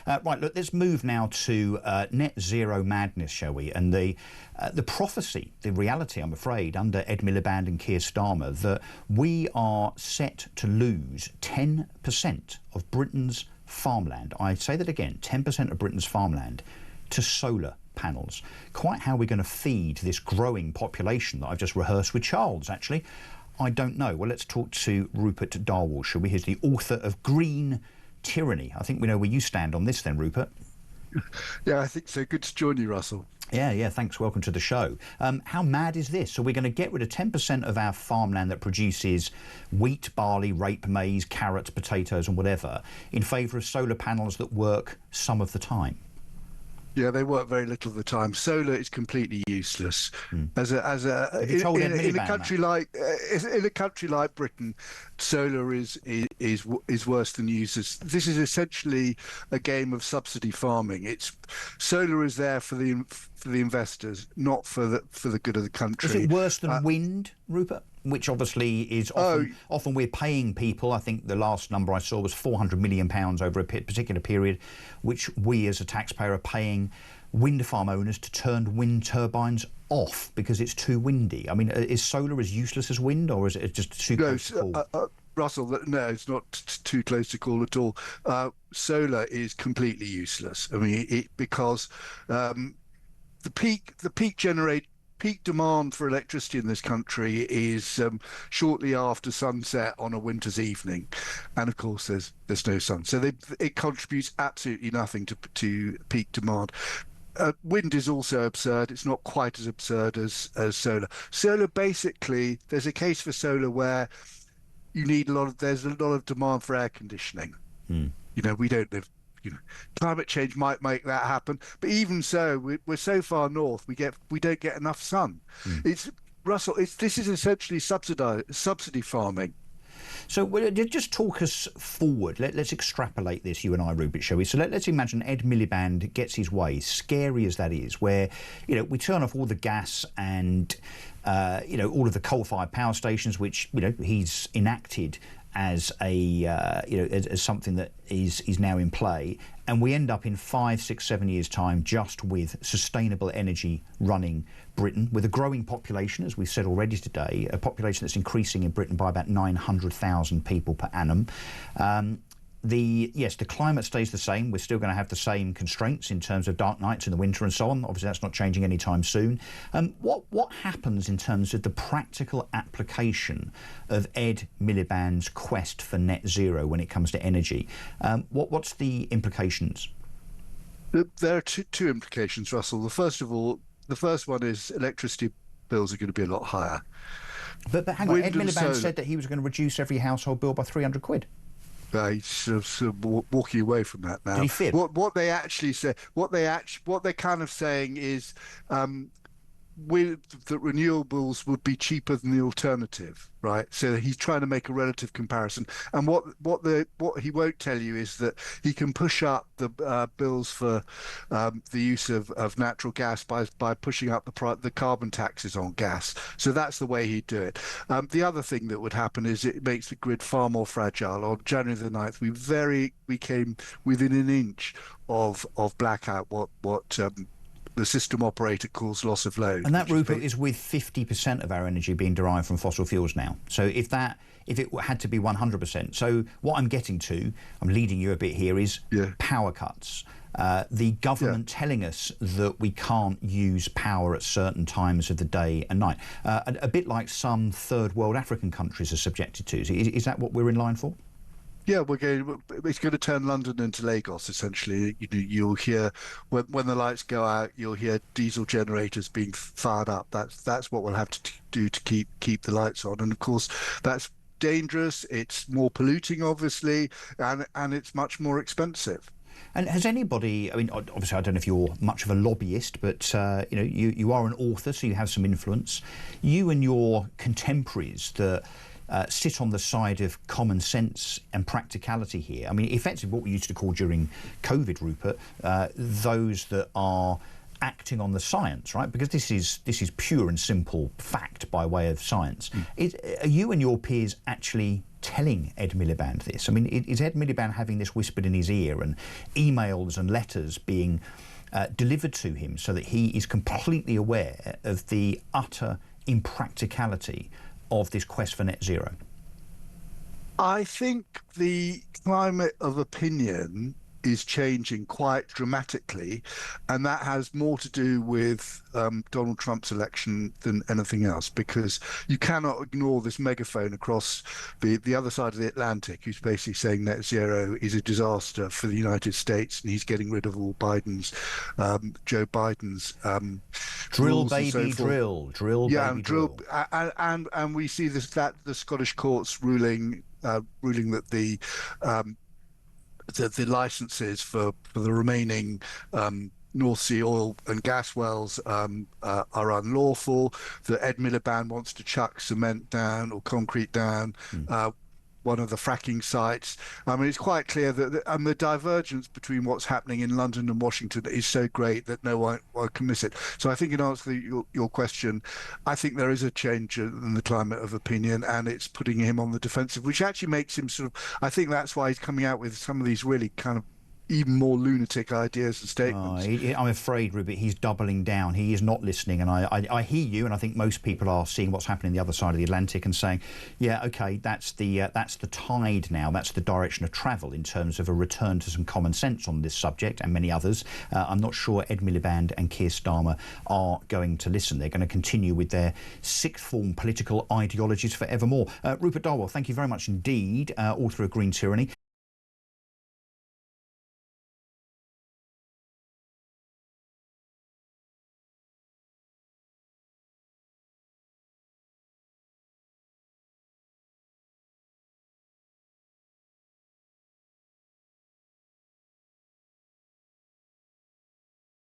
Right, look, let's move now to net zero madness, shall we? And the prophecy, the reality, I'm afraid, under Ed Miliband and Keir Starmer, that we are set to lose 10% of Britain's farmland. I say that again, 10% of Britain's farmland to solar panels. Quite how we're going to feed this growing population that I've just rehearsed with Charles, actually, I don't know. Well, let's talk to Rupert Darwall, shall we? He's the author of Green Tyranny. I think we know where you stand on this then, Rupert. Yeah, I think so. Good to join you, Russell. Yeah, thanks. Welcome to the show. How mad is this? So we're going to get rid of 10% of our farmland that produces wheat, barley, rape, maize, carrots, potatoes and whatever in favour of solar panels that work some of the time. Yeah, they work very little of the time. Solar is completely useless. In a country like Britain, solar is worse than useless. This is essentially a game of subsidy farming. Solar is there for the investors, not for the good of the country. Is it worse than wind, Rupert? Which obviously is often we're paying people. I think the last number I saw was £400 million over a particular period, which we as a taxpayer are paying wind farm owners to turn wind turbines off because it's too windy. I mean, is solar as useless as wind, or is it just too close to call? Russell, no, it's not too close to call at all. Solar is completely useless. I mean, because the peak demand for electricity in this country is shortly after sunset on a winter's evening, and of course there's no sun, so it contributes absolutely nothing to peak demand. Wind is also absurd. It's not quite as absurd as solar. Solar, basically, there's a case for solar where there's a lot of demand for air conditioning. You know, we don't live. You know, climate change might make that happen, but even so, we're so far north, we don't get enough sun. This is essentially subsidy farming. So just talk us forward. Let's extrapolate this, you and I, Rupert, shall we? So let's imagine Ed Miliband gets his way, scary as that is, where we turn off all the gas and all of the coal-fired power stations, which he's enacted as as something that is now in play, and we end up in 5, 6, 7 years' time just with sustainable energy running Britain, with a growing population, as we've said already today, a population that's increasing in Britain by about 900,000 people per annum. The climate stays the same. We're still going to have the same constraints in terms of dark nights in the winter and so on. Obviously, that's not changing anytime soon. What happens in terms of the practical application of Ed Miliband's quest for net zero when it comes to energy? What's the implications? There are two implications, Russell. The first one is electricity bills are going to be a lot higher. But hang on, Ed Miliband said that he was going to reduce every household bill by £300. He's sort of walking away from that now. Did he fib? What they actually say, what they're kind of saying is that renewables would be cheaper than the alternative, right? So he's trying to make a relative comparison. And what he won't tell you is that he can push up the bills for the use of natural gas by pushing up the carbon taxes on gas. So that's the way he'd do it. The other thing that would happen is it makes the grid far more fragile. On January the 9th, we came within an inch of blackout. What the system operator calls loss of load. And that, Rupert, is with 50% of our energy being derived from fossil fuels now. So if it had to be 100%. So what I'm getting to, I'm leading you a bit here, is power cuts. The government telling us that we can't use power at certain times of the day and night. A bit like some third world African countries are subjected to. Is that what we're in line for? Yeah, it's going to turn London into Lagos, essentially. You'll hear, when the lights go out, you'll hear diesel generators being fired up. That's what we'll have to do to keep the lights on. And of course, that's dangerous. It's more polluting, obviously, and it's much more expensive. And has anybody, I mean, obviously I don't know if you're much of a lobbyist, but you are an author, so you have some influence. You and your contemporaries that sit on the side of common sense and practicality here. I mean, effectively what we used to call during COVID, Rupert, those that are acting on the science, right? Because this is pure and simple fact by way of science. Are you and your peers actually telling Ed Miliband this? I mean, is Ed Miliband having this whispered in his ear, and emails and letters being delivered to him so that he is completely aware of the utter impracticality of this quest for net zero? I think the climate of opinion is changing quite dramatically, and that has more to do with Donald Trump's election than anything else, because you cannot ignore this megaphone across the other side of the Atlantic, who's basically saying net zero is a disaster for the United States, and he's getting rid of all Joe Biden's drill rules baby and so forth. drill Yeah, baby drill. drill. And we see that the Scottish courts ruling that the licenses for the remaining North Sea oil and gas wells are unlawful, that Ed Miliband wants to chuck cement down or concrete down one of the fracking sites. I mean, it's quite clear that the divergence between what's happening in London and Washington is so great that no one can miss it. So I think, in answer to your question, I think there is a change in the climate of opinion, and it's putting him on the defensive, which actually makes him sort of, I think that's why he's coming out with some of these really kind of even more lunatic ideas and statements. I'm afraid, Rupert, he's doubling down. He is not listening, and I hear you, and I think most people are seeing what's happening the other side of the Atlantic and saying, yeah, okay, that's the tide now, that's the direction of travel in terms of a return to some common sense on this subject and many others. I'm not sure Ed Miliband and Keir Starmer are going to listen. They're going to continue with their sixth form political ideologies forevermore. Rupert Darwall, thank you very much indeed, author of Green Tyranny.